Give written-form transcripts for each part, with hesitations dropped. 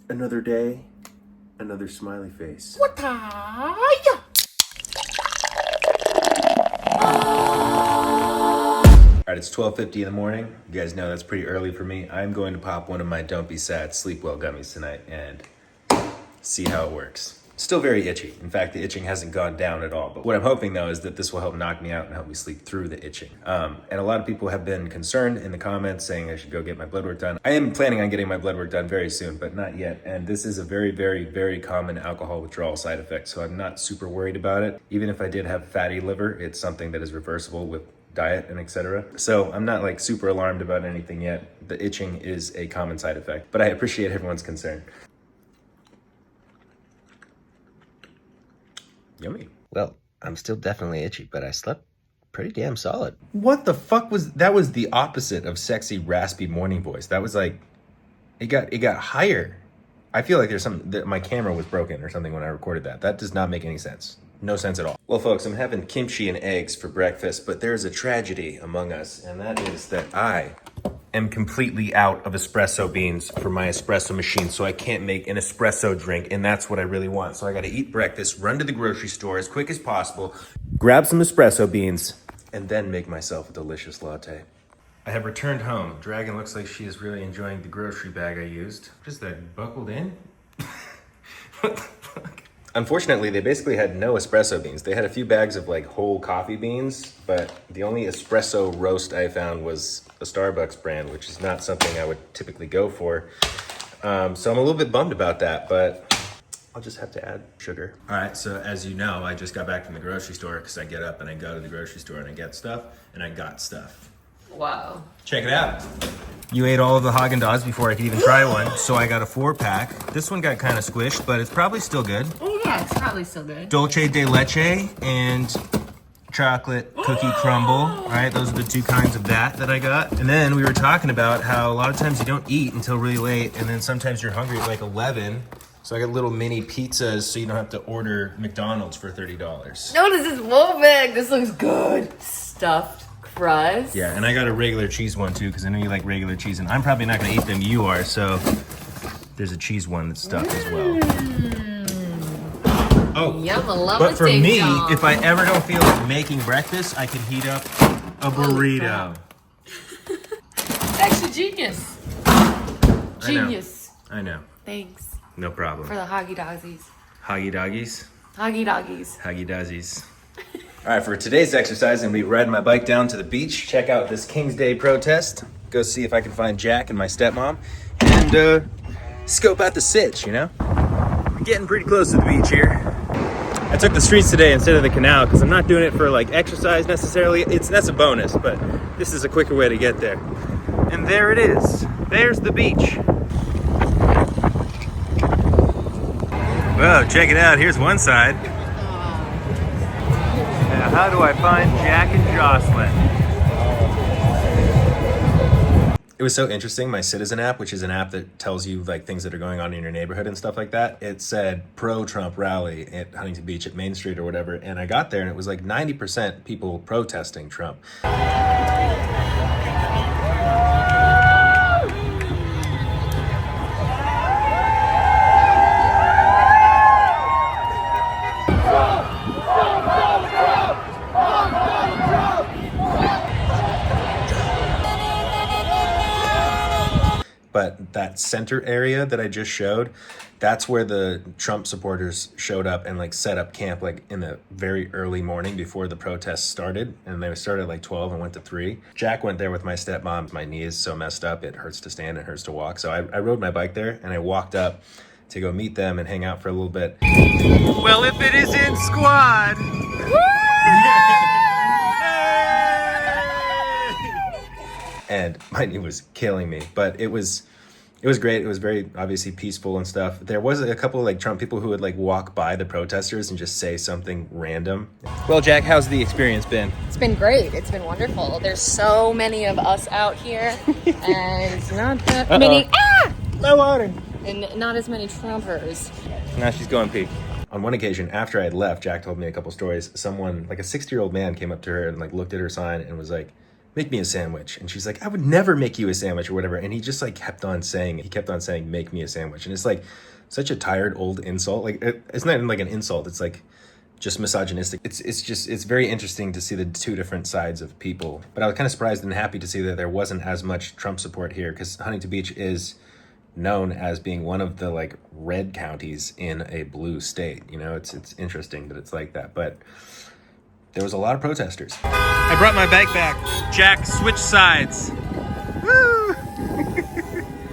Another day, another smiley face. What the? Alright, it's 12:50 in the morning. You guys know that's pretty early for me. I'm going to pop one of my Don't Be Sad Sleep Well gummies tonight and see how it works. Still very itchy. In fact, the itching hasn't gone down at all. But what I'm hoping though is that this will help knock me out and help me sleep through the itching. And a lot of people have been concerned in the comments saying I should go get my blood work done. I am planning on getting my blood work done very soon, but not yet. And this is a very, very, very common alcohol withdrawal side effect. So I'm not super worried about it. Even if I did have fatty liver, it's something that is reversible with diet and etc. So I'm not like super alarmed about anything yet. The itching is a common side effect, but I appreciate everyone's concern. Yummy. Well, I'm still definitely itchy, but I slept pretty damn solid. What the fuck was that? Was the opposite of sexy, raspy morning voice. That was like, it got higher. I feel like there's something, that my camera was broken or something when I recorded that. That does not make any sense. No sense at all. Well, folks, I'm having kimchi and eggs for breakfast, but there's a tragedy among us, and that is that I am completely out of espresso beans for my espresso machine, so I can't make an espresso drink, and that's what I really want. So I gotta eat breakfast, run to the grocery store as quick as possible, grab some espresso beans, and then make myself a delicious latte. I have returned home. Dragon looks like she is really enjoying the grocery bag I used. What is that, buckled in? What the fuck? Unfortunately, they basically had no espresso beans. They had a few bags of like whole coffee beans, but the only espresso roast I found was a Starbucks brand, which is not something I would typically go for. So I'm a little bit bummed about that, but I'll just have to add sugar. All right, so as you know, I just got back from the grocery store because I get up and I go to the grocery store and I get stuff, and I got stuff. Wow. Check it out. You ate all of the Haagen-Dazs before I could even try one, so I got a 4-pack. This one got kind of squished, but it's probably still good. Oh yeah, it's probably still good. Dulce de leche and chocolate cookie crumble. All right, those are the two kinds of that I got. And then we were talking about how a lot of times you don't eat until really late, and then sometimes you're hungry at like 11. So I got little mini pizzas so you don't have to order McDonald's for $30. Notice this whole bag. This looks good. Stuffed crust. Yeah, and I got a regular cheese one too, because I know you like regular cheese, and I'm probably not gonna eat them, you are, so there's a cheese one that's stuffed as well. Oh, Yum, I love but a for ding me, dong. if I ever don't feel like making breakfast, I can heat up a burrito. Extra genius. Genius. I know. Thanks No problem. for the Huggy Doggies. Huggy doggies? Huggy Doggies. Huggy dozzies. All right, for today's exercise, I'm gonna be riding my bike down to the beach, check out this King's Day protest, go see if I can find Jack and my stepmom, and scope out the sitch, you know? We're getting pretty close to the beach here. I took the streets today instead of the canal because I'm not doing it for like exercise necessarily. That's a bonus, but this is a quicker way to get there. And there it is. There's the beach. Whoa, check it out. Here's one side. Now, how do I find Jack and Jocelyn? It was so interesting. My Citizen app, which is an app that tells you like things that are going on in your neighborhood and stuff like that, it said pro-Trump rally at Huntington Beach at Main Street or whatever. And I got there and it was like 90% people protesting Trump. But that center area that I just showed, that's where the Trump supporters showed up and like set up camp like in the very early morning before the protests started. And they started at like 12 and went to 3. Jack went there with my stepmom. My knee is so messed up, it hurts to stand, it hurts to walk. So I rode my bike there and I walked up to go meet them and hang out for a little bit. Well, if it isn't squad. And my knee was killing me, but it was great. It was very obviously peaceful and stuff. There was a couple of like Trump people who would like walk by the protesters and just say something random. Well, Jack, how's the experience been? It's been great. It's been wonderful. There's so many of us out here, and not that many. My water. And not as many Trumpers. Now she's going pee. On one occasion, after I had left, Jack told me a couple stories. Someone, like a 60-year-old man, came up to her and like looked at her sign and was like, make me a sandwich. And she's like, I would never make you a sandwich or whatever. And he just like kept on saying, make me a sandwich. And it's like such a tired old insult. Like it's not even like an insult. It's like just misogynistic. It's very interesting to see the two different sides of people. But I was kind of surprised and happy to see that there wasn't as much Trump support here, because Huntington Beach is known as being one of the like red counties in a blue state. You know, it's interesting that it's like that. But there was a lot of protesters. I brought my bike back. Jack switched sides. Woo!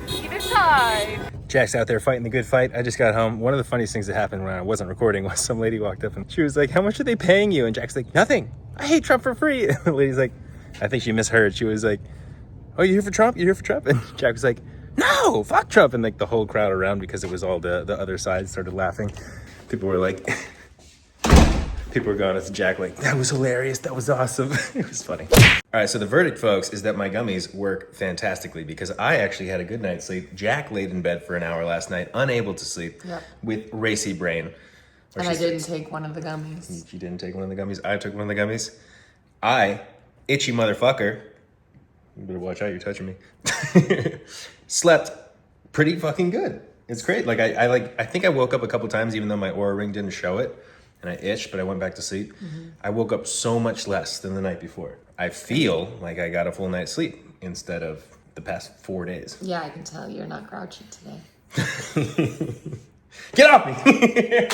Either side. Jack's out there fighting the good fight. I just got home. One of the funniest things that happened when I wasn't recording was some lady walked up and she was like, how much are they paying you? And Jack's like, nothing. I hate Trump for free. And the lady's like, I think she misheard. She was like, oh, you here for Trump? You here for Trump? And Jack was like, no, fuck Trump. And like the whole crowd around, because it was all the other side, started laughing. People were like, people were going, it's Jack, like, that was hilarious. That was awesome. It was funny. All right, so the verdict, folks, is that my gummies work fantastically, because I actually had a good night's sleep. Jack laid in bed for an hour last night, unable to sleep, with racy brain. And I didn't take one of the gummies. You didn't take one of the gummies. I took one of the gummies. I, itchy motherfucker, you better watch out, you're touching me, slept pretty fucking good. It's great. Like, I think I woke up a couple times, even though my Oura ring didn't show it, and I itched, but I went back to sleep. I woke up so much less than the night before. I feel like I got a full night's sleep instead of the past 4 days. Yeah, I can tell you're not grouchy today. Get off me!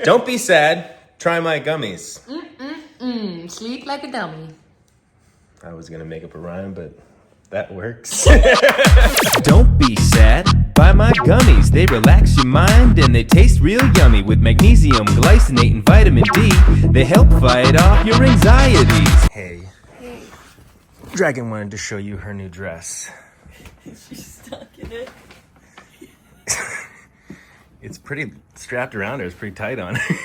Don't be sad. Try my gummies. Sleep like a dummy. I was gonna make up a rhyme, but that works. Don't be sad. Buy my gummies. They relax your mind and they taste real yummy with magnesium, glycinate, and vitamin D. They help fight off your anxieties. Hey. Dragon wanted to show you her new dress. She's stuck in it. It's pretty strapped around her. It's pretty tight on her.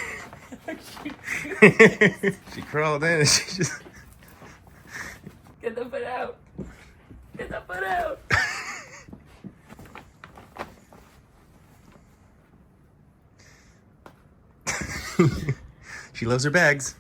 She crawled in and she just... Get the foot out. Get the foot out. She loves her bags.